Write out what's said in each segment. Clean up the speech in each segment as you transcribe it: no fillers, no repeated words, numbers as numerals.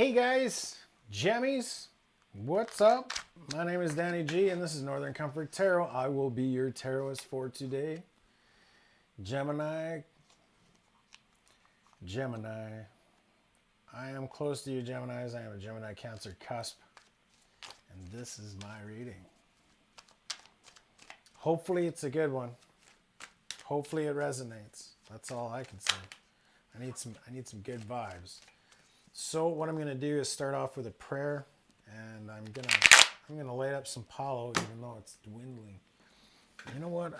Hey guys, Gemmies, what's up? My name is Danny G and this is Northern Comfort Tarot. I will be your tarotist for today. Gemini. I am close to you Geminis. I am a Gemini Cancer cusp. And this is my reading. Hopefully it's a good one. Hopefully it resonates. That's all I can say. I need some good vibes. So what I'm going to do is start off with a prayer, and I'm gonna light up some Palo, even though it's dwindling. You know what?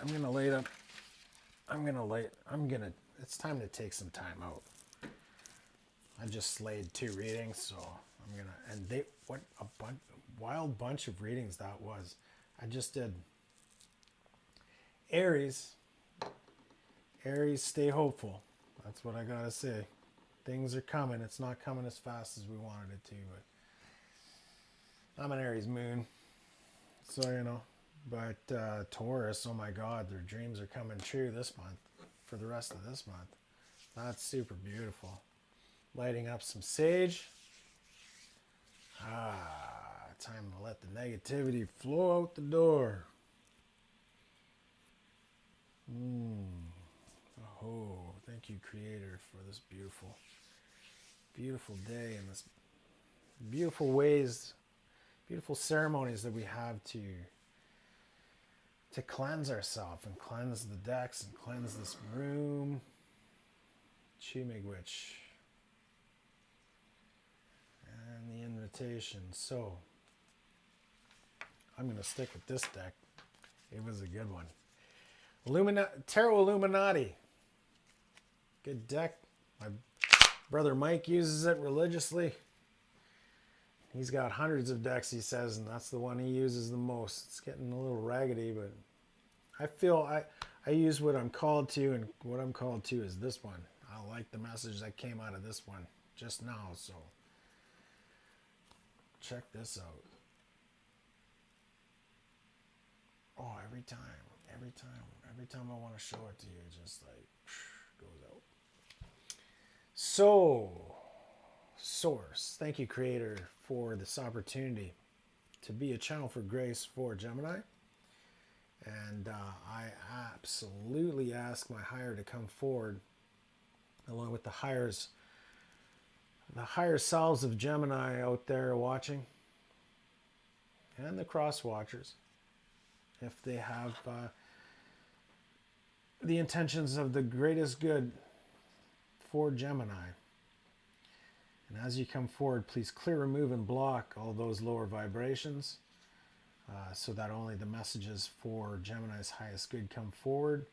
It's time to take some time out. I just slayed 2 readings, so what a wild bunch of readings that was. I just did Aries, stay hopeful. That's what I gotta say. Things are coming. It's not coming as fast as we wanted it to, but I'm an Aries moon, so you know. But Taurus, oh my God, their dreams are coming true this month, for the rest of this month. That's super beautiful. Lighting up some sage. Time to let the negativity flow out the door. Oh, thank you, Creator, for this beautiful day and this beautiful ways, beautiful ceremonies that we have to cleanse ourselves and cleanse the decks and cleanse this room. Chimigwich. And the invitation. So, I'm going to stick with this deck. It was a good one. Tarot Illuminati. Good deck. My brother Mike uses it religiously. He's got hundreds of decks, he says, and that's the one he uses the most. It's getting a little raggedy, but I feel I use what I'm called to, and what I'm called to is this one. I like the message that came out of this one just now, so check this out. Oh, every time I want to show it to you, it just like goes out. So, Source, thank you, Creator, for this opportunity to be a channel for grace for Gemini. And I absolutely ask my higher to come forward, along with the higher selves of Gemini out there watching, and the cross watchers, if they have the intentions of the greatest good for Gemini. And as you come forward, please clear, remove, and block all those lower vibrations, so that only the messages for Gemini's highest good come forward.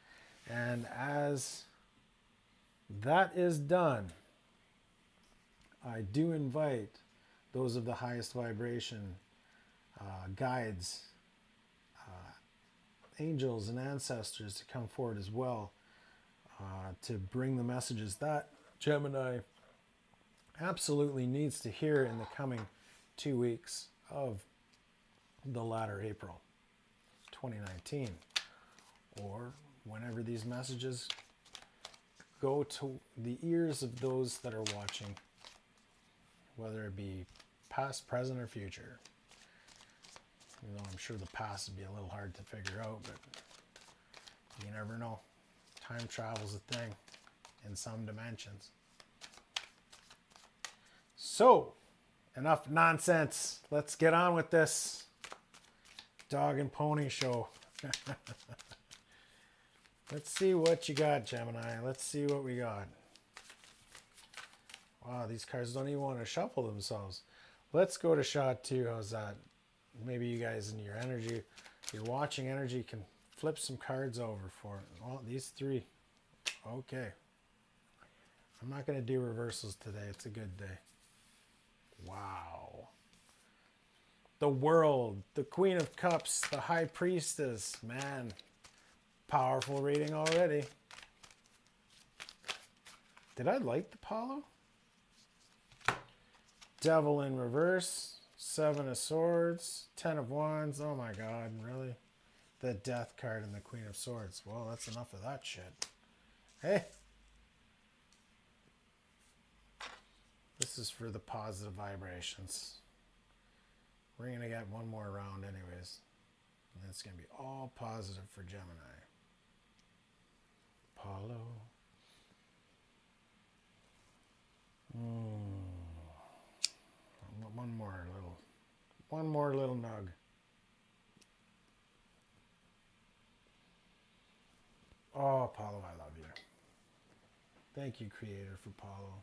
And as that is done, I do invite those of the highest vibration, guides, angels, and ancestors to come forward as well, to bring the messages that Gemini absolutely needs to hear in the coming 2 weeks of the latter April 2019, or whenever these messages go to the ears of those that are watching, whether it be past, present, or future. You know, I'm sure the past would be a little hard to figure out, but you never know. Time travel's a thing in some dimensions. So, enough nonsense. Let's get on with this dog and pony show. Let's see what you got, Gemini. Let's see what we got. Wow, these cards don't even want to shuffle themselves. Let's go to shot 2. How's that? Maybe you guys in your energy, your watching energy, can flip some cards over for it. Well, these 3. Okay. I'm not going to do reversals today. It's a good day. Wow. The World, the Queen of Cups, the High Priestess. Man, powerful reading already. Did I like the Palo? Devil in reverse. 7 of Swords, 10 of Wands. Oh my God, really? The Death card and the Queen of Swords. Well, that's enough of that shit. Hey. This is for the positive vibrations. We're going to get one more round anyways. And it's going to be all positive for Gemini. Apollo. One more little nug. Oh, Apollo, I love you. Thank you, Creator, for Apollo.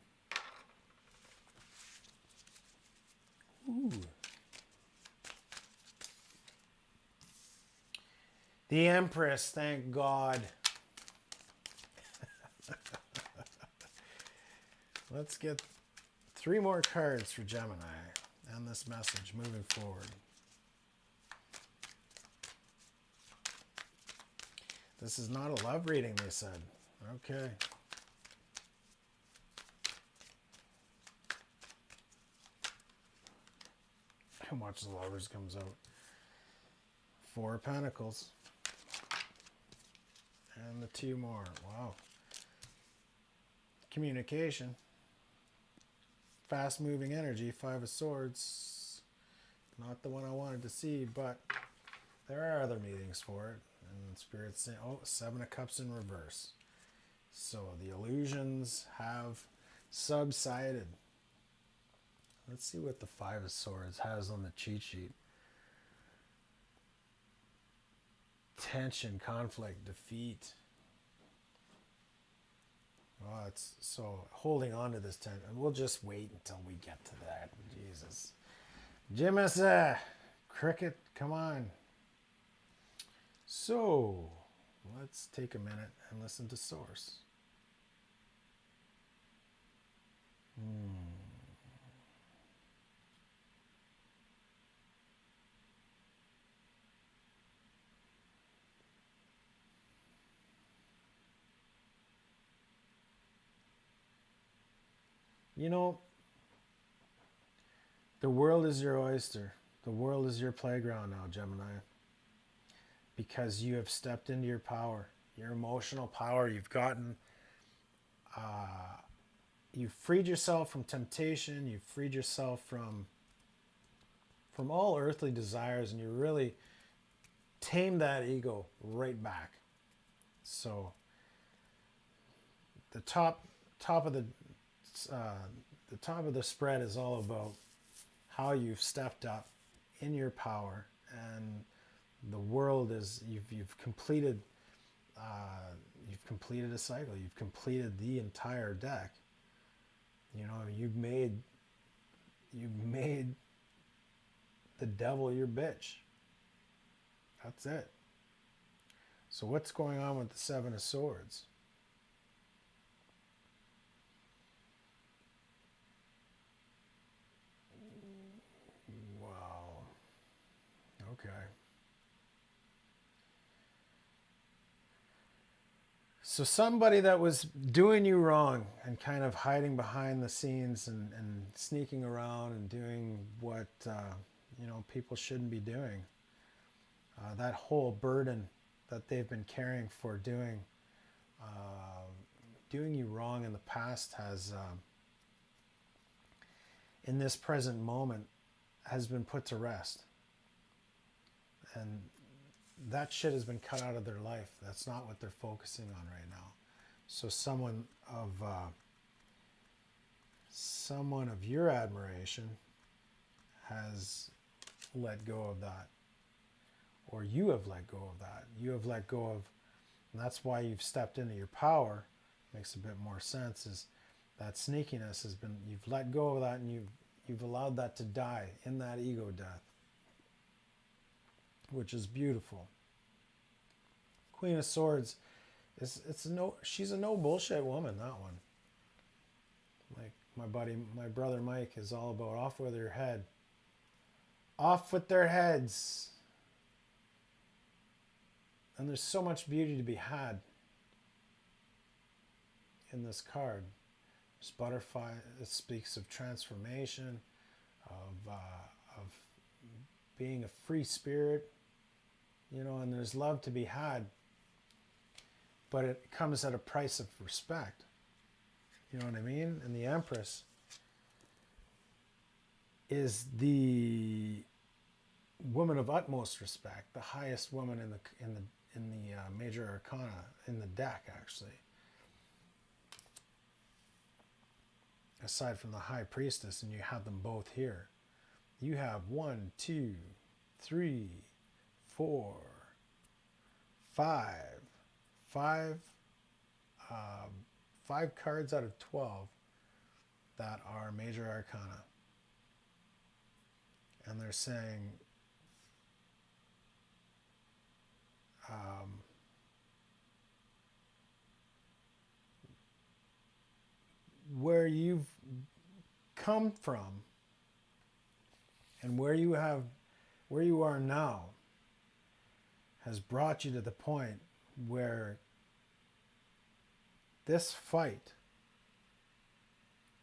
Ooh. The Empress, thank God. Let's get 3 more cards for Gemini and this message moving forward. This is not a love reading, they said. Okay. How much the Lovers comes out? 4 of Pentacles. And the 2 more. Wow. Communication. Fast moving energy. 5 of Swords. Not the one I wanted to see, but there are other meanings for it. And Spirit's saying, oh, 7 of Cups in reverse. So the illusions have subsided. Let's see what the 5 of Swords has on the cheat sheet. Tension, conflict, defeat. Oh, it's so holding on to this tension. We'll just wait until we get to that. Jesus. Jimmy, cricket, come on. So, let's take a minute and listen to Source. You know, the world is your oyster. The world is your playground now, Gemini. Because you have stepped into your power, your emotional power. You've gotten, you've freed yourself from temptation. You've freed yourself from all earthly desires, and you really tamed that ego right back. So the top of the top of the spread is all about how you've stepped up in your power, and the world is you've completed a cycle. You've completed the entire deck. You know, you've made the devil your bitch. That's it. So what's going on with the 7 of Swords? Wow. Okay. So somebody that was doing you wrong and kind of hiding behind the scenes and sneaking around and doing what people shouldn't be doing. That whole burden that they've been carrying for doing you wrong in the past has, in this present moment, has been put to rest. And that shit has been cut out of their life. That's not what they're focusing on right now. So someone of your admiration has let go of that. Or you have let go of that. You have let go of, and that's why you've stepped into your power. Makes a bit more sense, is that sneakiness has been, you've let go of that, and you've allowed that to die in that ego death, which is beautiful. Queen of Swords, she's a no bullshit woman, that one. Like my brother Mike is all about off with her head. Off with their heads. And there's so much beauty to be had in this card. There's butterfly. It speaks of transformation, of being a free spirit, and there's love to be had, but it comes at a price of respect. You know what I mean? And the Empress, is the woman of utmost respect, the highest woman in the major arcana in the deck, actually. Aside from the high priestess, and you have them both here. You have 1, 2, 3, 4, 5, 5 cards out of 12 that are major arcana. And they're saying, where you've come from and where you are now has brought you to the point where this fight,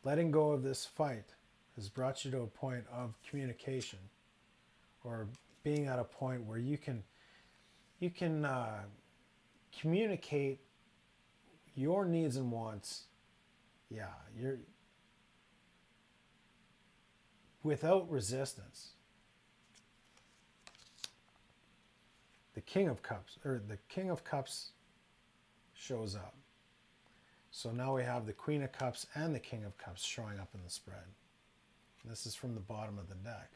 letting go of this fight, has brought you to a point of communication, or being at a point where you can communicate your needs and wants. Yeah, you're without resistance. The King of Cups shows up. So now we have the Queen of Cups and the King of Cups showing up in the spread. This is from the bottom of the deck.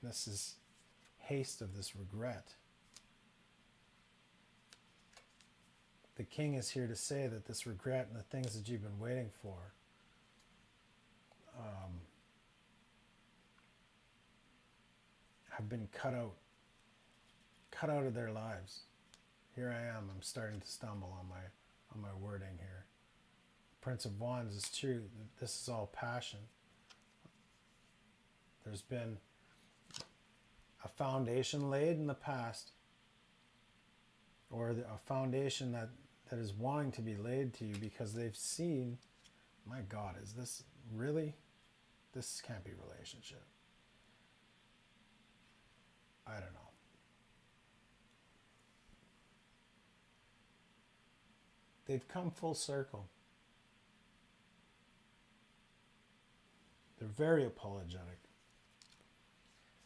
This is haste of this regret. The King is here to say that this regret and the things that you've been waiting for have been cut out of their lives. Here I am. I'm starting to stumble on my wording here. Prince of Wands is true. This is all passion. There's been a foundation laid in the past, or a foundation that is wanting to be laid to you because they've seen, my God, is this really? This can't be a relationship. I don't know. They've come full circle. They're very apologetic.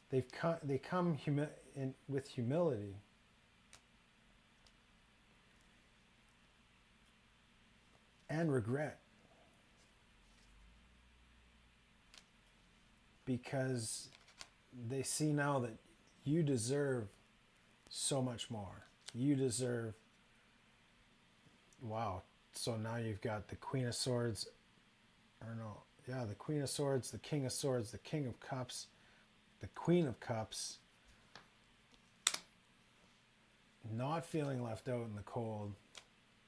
They come with humility. And regret. Because they see now that you deserve so much more. You deserve, wow. So now you've got the Queen of Swords, the Queen of Swords, the King of Swords, the King of Cups, the Queen of Cups, not feeling left out in the cold.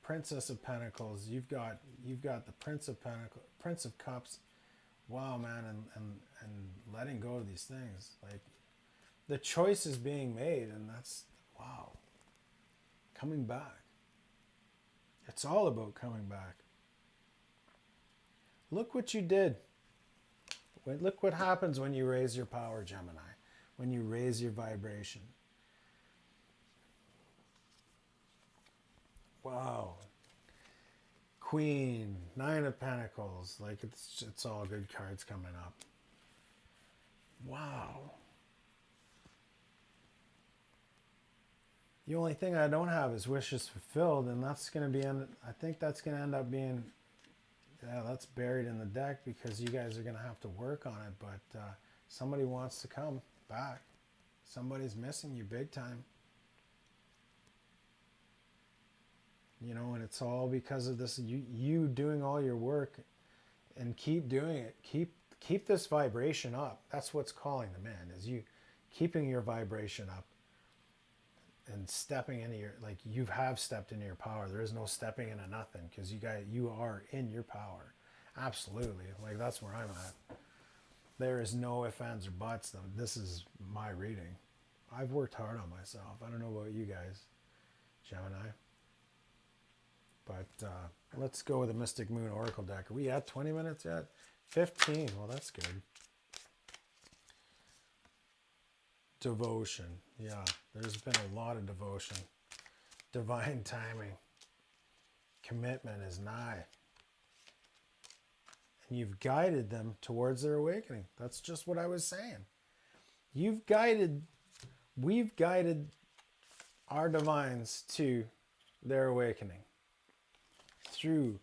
Princess of Pentacles, you've got the Prince of Pentacles, Prince of Cups. Wow, man, and letting go of these things. Like, the choice is being made, and that's, wow. Coming back. It's all about coming back. Look what you did. Look what happens when you raise your power, Gemini. When you raise your vibration. Wow. Queen, 9 of Pentacles. Like, it's all good cards coming up. Wow. The only thing I don't have is wishes fulfilled, and that's going to be, I think that's going to end up being, yeah, that's buried in the deck because you guys are going to have to work on it, but somebody wants to come back. Somebody's missing you big time. You know, and it's all because of this, you doing all your work, and keep doing it. Keep this vibration up. That's what's calling them in, is you keeping your vibration up and stepping into your, like, you have stepped into your power. There is no stepping into nothing, because you are in your power. Absolutely. Like, that's where I'm at. There is no ifs, ands, or buts. This is my reading. I've worked hard on myself. I don't know about you guys, Gemini. But let's go with the Mystic Moon Oracle deck. Are we at 20 minutes yet? 15. Well, that's good. Devotion. Yeah, there's been a lot of devotion. Divine timing. Commitment is nigh. and you've guided them towards their awakening. That's just what I was saying. We've guided our divines to their awakening through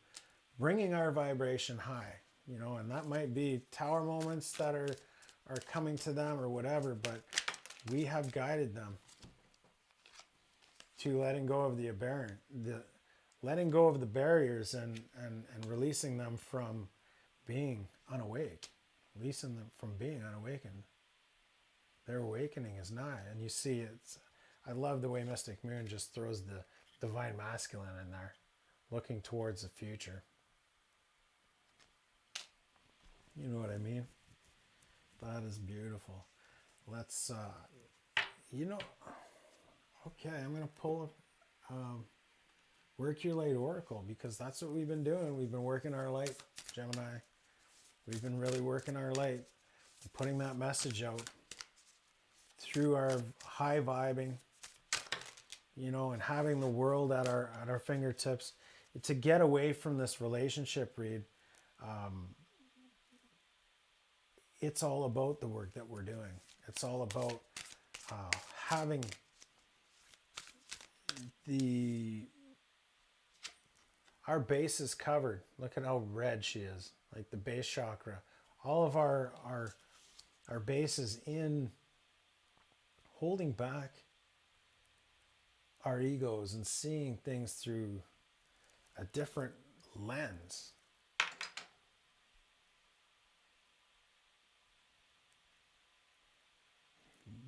bringing our vibration high, and that might be tower moments that are coming to them or whatever, but we have guided them to letting go of letting go of the barriers and releasing them from being unawake, releasing them from being unawakened. Their awakening is nigh. And you see, I love the way Mystic Moon just throws the divine masculine in there, looking towards the future. You know what I mean? That is beautiful. Let's, okay, I'm going to pull Work Your Light Oracle, because that's what we've been doing. We've been working our light, Gemini. We've been really working our light, putting that message out through our high vibing, and having the world at our fingertips to get away from this relationship read. It's all about the work that we're doing. It's all about having our base is covered. Look at how red she is, like the base chakra. All of our base is in holding back our egos and seeing things through a different lens.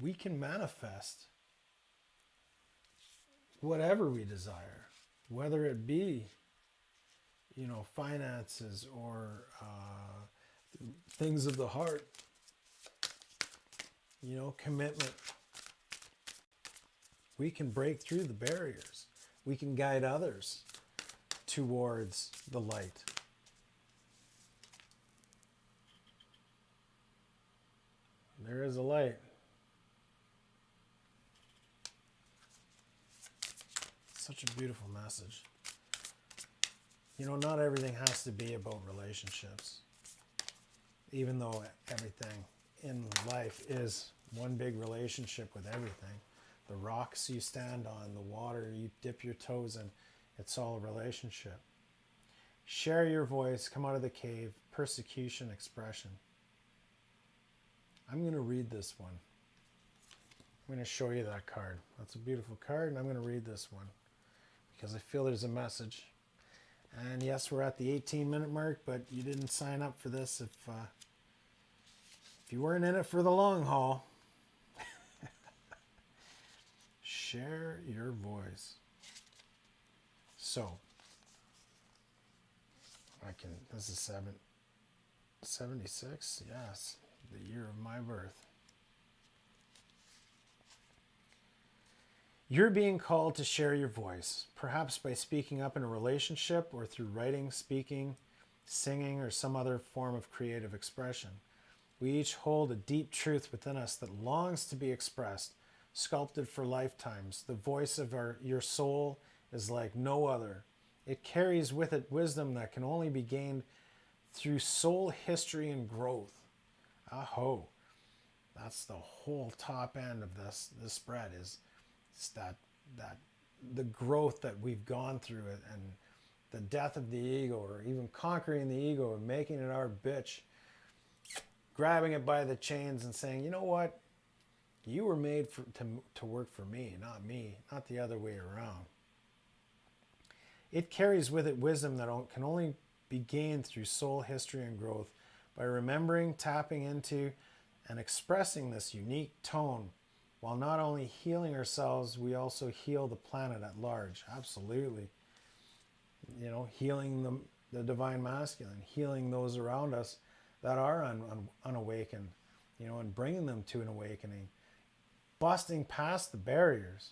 We can manifest whatever we desire, whether it be, finances or things of the heart, commitment. We can break through the barriers. We can guide others towards the light. There is a light. Such a beautiful message. Not everything has to be about relationships. Even though everything in life is one big relationship with everything. The rocks you stand on, the water you dip your toes in, it's all a relationship. Share your voice, come out of the cave, persecution, expression. I'm going to read this one. I'm going to show you that card. That's a beautiful card, and I'm going to read this one because I feel there's a message. And yes, we're at the 18-minute mark, but you didn't sign up for this if you weren't in it for the long haul. Share your voice. So, this is 76, yes, the year of my birth. You're being called to share your voice, perhaps by speaking up in a relationship or through writing, speaking, singing, or some other form of creative expression. We each hold a deep truth within us that longs to be expressed, sculpted for lifetimes. The voice of your soul is like no other. It carries with it wisdom that can only be gained through soul history and growth. Aho. That's the whole top end of this spread is that the growth that we've gone through it, and the death of the ego, or even conquering the ego and making it our bitch, grabbing it by the chains and saying, you know what, you were made to work for me, not the other way around. It carries with it wisdom that can only be gained through soul history and growth by remembering, tapping into, and expressing this unique tone. While not only healing ourselves, we also heal the planet at large. Absolutely. Healing the divine masculine, healing those around us that are unawakened, and bringing them to an awakening, busting past the barriers,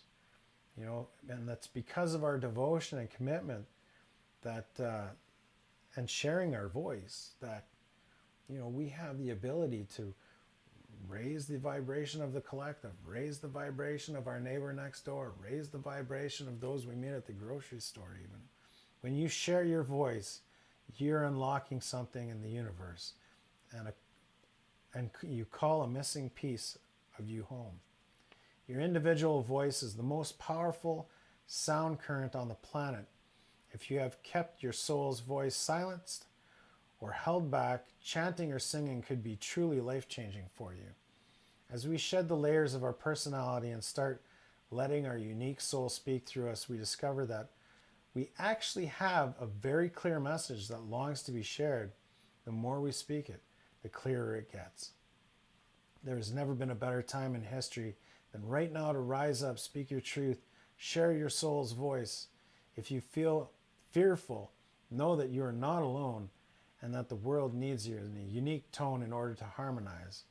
and that's because of our devotion and commitment that, and sharing our voice, that, we have the ability to raise the vibration of the collective, raise the vibration of our neighbor next door, raise the vibration of those we meet at the grocery store even. When you share your voice, you're unlocking something in the universe, and you call a missing piece of you home. Your individual voice is the most powerful sound current on the planet. If you have kept your soul's voice silenced or held back, chanting or singing could be truly life-changing for you. As we shed the layers of our personality and start letting our unique soul speak through us, we discover that we actually have a very clear message that longs to be shared. The more we speak it, the clearer it gets. There has never been a better time in history than right now to rise up, speak your truth, share your soul's voice. If you feel fearful, know that you are not alone and that the world needs you in a unique tone in order to harmonize.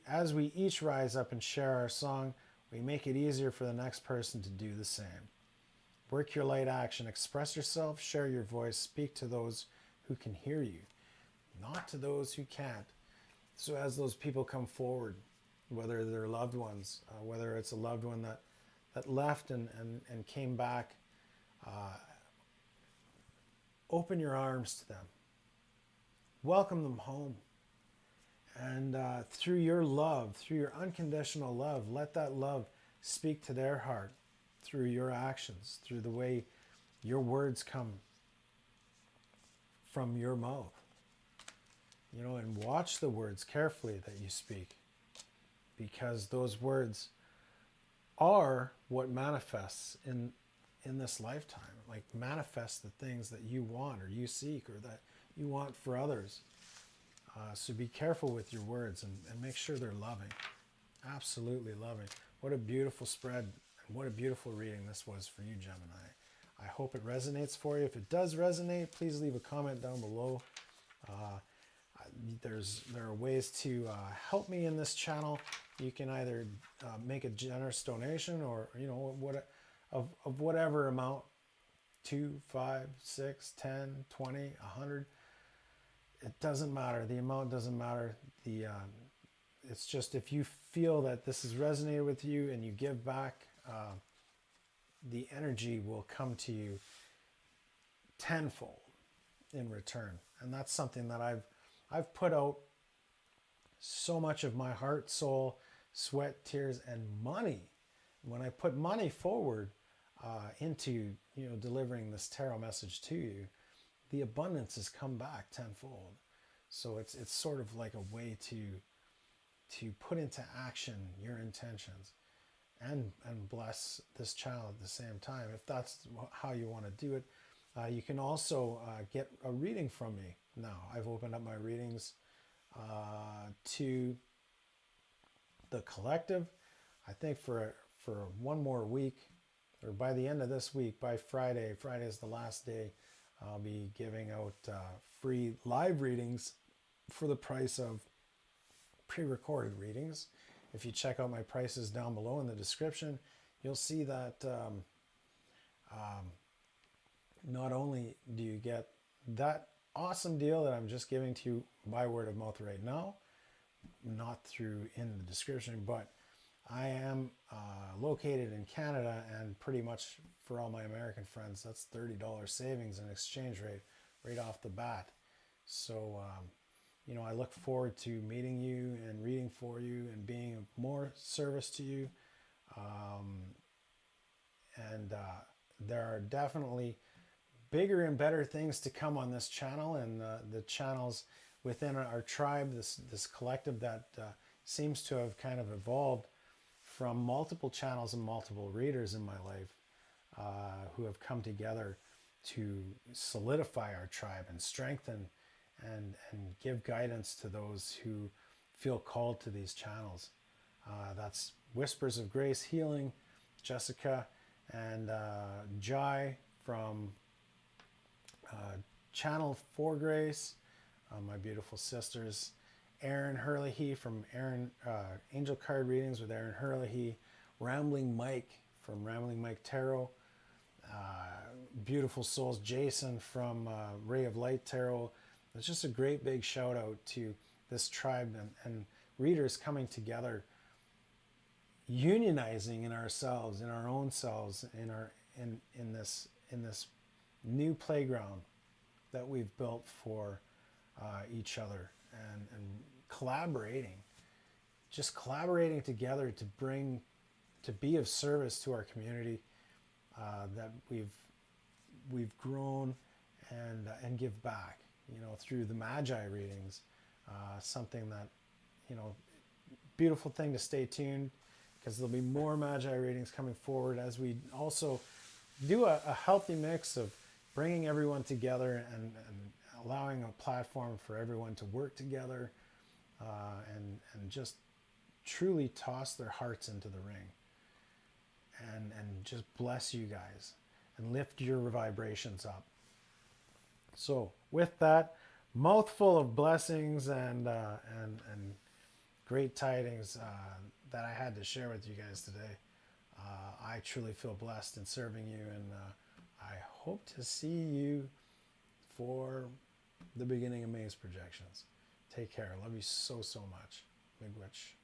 As we each rise up and share our song, we make it easier for the next person to do the same. Work your light action, express yourself, share your voice, speak to those who can hear you, not to those who can't. So as those people come forward, whether they're loved ones, whether it's a loved one that left and came back, open your arms to them. Welcome them home. And through your love, through your unconditional love, let that love speak to their heart through your actions, through the way your words come from your mouth. And watch the words carefully that you speak, because those words are what manifests in this lifetime. Like, manifest the things that you want or you seek or that you want for others. So be careful with your words and make sure they're loving. Absolutely loving. What a beautiful spread and what a beautiful reading this was for you, Gemini. I hope it resonates for you. If it does resonate, please leave a comment down below. There are ways to help me in this channel. You can either make a generous donation or, of whatever amount, 2, 5, 6, 10, 20, 100. It doesn't matter. The amount doesn't matter. It's just if you feel that this has resonated with you and you give back, the energy will come to you tenfold in return. And that's something that I've put out so much of my heart, soul, sweat, tears, and money. When I put money forward into delivering this tarot message to you, the abundance has come back tenfold. So it's sort of like a way to put into action your intentions and bless this channel at the same time. If that's how you want to do it, you can also get a reading from me now. I've opened up my readings to the collective. I think for one more week, or by the end of this week, by Friday is the last day, I'll be giving out free live readings for the price of pre-recorded readings. If you check out my prices down below in the description, you'll see that not only do you get that awesome deal that I'm just giving to you by word of mouth right now, not through in the description, but I am located in Canada, and pretty much for all my American friends, that's $30 savings in exchange rate right off the bat. So, I look forward to meeting you and reading for you and being of more service to you. There are definitely bigger and better things to come on this channel and the channels within our tribe, this collective that seems to have kind of evolved from multiple channels and multiple readers in my life who have come together to solidify our tribe and strengthen and give guidance to those who feel called to these channels. That's Whispers of Grace Healing, Jessica, and Jai from Channel 4 Grace, my beautiful sisters. Aaron Herlihy from Angel Card Readings with Aaron Herlihy, Rambling Mike from Rambling Mike Tarot, beautiful souls, Jason from Ray of Light Tarot. It's just a great big shout out to this tribe and readers coming together, unionizing in ourselves, in our own selves, in this new playground that we've built for each other, and collaborating, just collaborating together to be of service to our community, that we've grown and give back, through the Magi readings. Something that, beautiful thing to stay tuned, because there'll be more Magi readings coming forward as we also do a healthy mix of bringing everyone together and allowing a platform for everyone to work together, and just truly toss their hearts into the ring, and just bless you guys and lift your vibrations up. So with that, mouthful of blessings and great tidings that I had to share with you guys today. I truly feel blessed in serving you, and I hope to see you for the beginning of May's projections. Take care. I love you so, so much. Big witch.